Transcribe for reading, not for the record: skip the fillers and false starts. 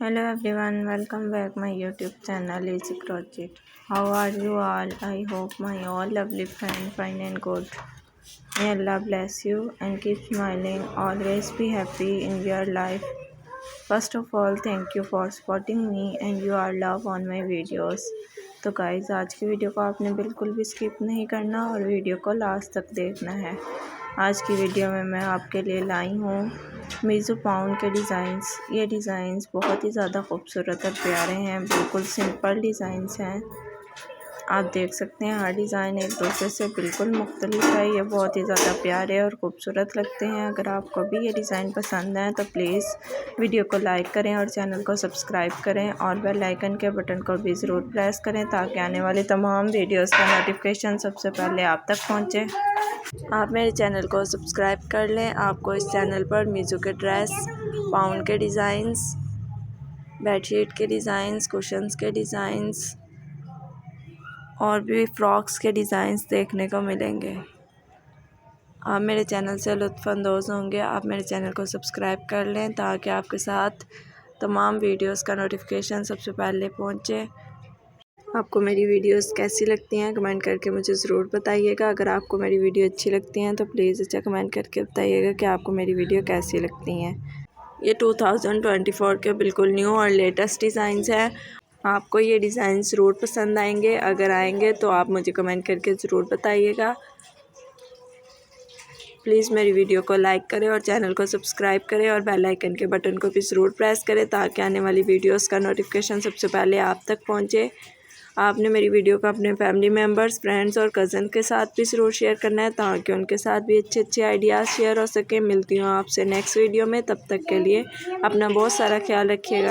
Hello everyone, welcome back my YouTube channel Easy Crochet. How are you all? I hope my all lovely friend fine and good. May Allah bless you and keep smiling. Always be happy in your life. First of all, thank you for supporting me and your love on my videos. तो guys आज की video को आपने बिल्कुल भी skip नहीं करना और वीडियो को लास्ट तक देखना है। आज की वीडियो में मैं आपके लिए लाई हूँ मीज़ो पाउंड के डिज़ाइंस। ये डिज़ाइंस बहुत ही ज़्यादा खूबसूरत और प्यारे हैं, बिल्कुल सिंपल डिज़ाइंस हैं। आप देख सकते हैं हर डिज़ाइन एक दूसरे से बिल्कुल मुख्तलिफ है। ये बहुत ही ज़्यादा प्यारे और ख़ूबसूरत लगते हैं। अगर आपको भी ये डिज़ाइन पसंद है तो प्लीज़ वीडियो को लाइक करें और चैनल को सब्सक्राइब करें और बेल आइकन के बटन को भी ज़रूर प्रेस करें ताकि आने वाली तमाम वीडियोस का नोटिफिकेशन सबसे पहले आप तक पहुँचे। आप मेरे चैनल को सब्सक्राइब कर लें। आपको इस चैनल पर मीज़ो के ड्रेस, पाउंड के डिज़ाइंस, बेडशीट के डिज़ाइंस, कुशन्स के डिज़ाइंस और भी फ्रॉक्स के डिज़ाइंस देखने को मिलेंगे। आप मेरे चैनल से लुत्फ़अंदोज़ होंगे। आप मेरे चैनल को सब्सक्राइब कर लें ताकि आपके साथ तमाम वीडियोस का नोटिफिकेशन सबसे पहले पहुंचे। आपको मेरी वीडियोस कैसी लगती हैं कमेंट करके मुझे ज़रूर बताइएगा। अगर आपको मेरी वीडियो अच्छी लगती हैं तो प्लीज़ अच्छा कमेंट करके बताइएगा कि आपको मेरी वीडियो कैसी लगती हैं। ये 2024 के बिल्कुल न्यू और लेटेस्ट डिज़ाइंस हैं। आपको ये डिज़ाइन ज़रूर पसंद आएंगे। अगर आएंगे तो आप मुझे कमेंट करके ज़रूर बताइएगा। प्लीज़ मेरी वीडियो को लाइक करें और चैनल को सब्सक्राइब करें और बेल आइकन के बटन को भी ज़रूर प्रेस करें ताकि आने वाली वीडियोस का नोटिफिकेशन सबसे पहले आप तक पहुंचे। आपने मेरी वीडियो को अपने फैमिली मेम्बर्स, फ्रेंड्स और कज़न के साथ भी ज़रूर शेयर करना है ताकि उनके साथ भी अच्छे अच्छे आइडियाज़ शेयर हो सके। मिलती हूँ आपसे नेक्स्ट वीडियो में, तब तक के लिए अपना बहुत सारा ख्याल रखिएगा।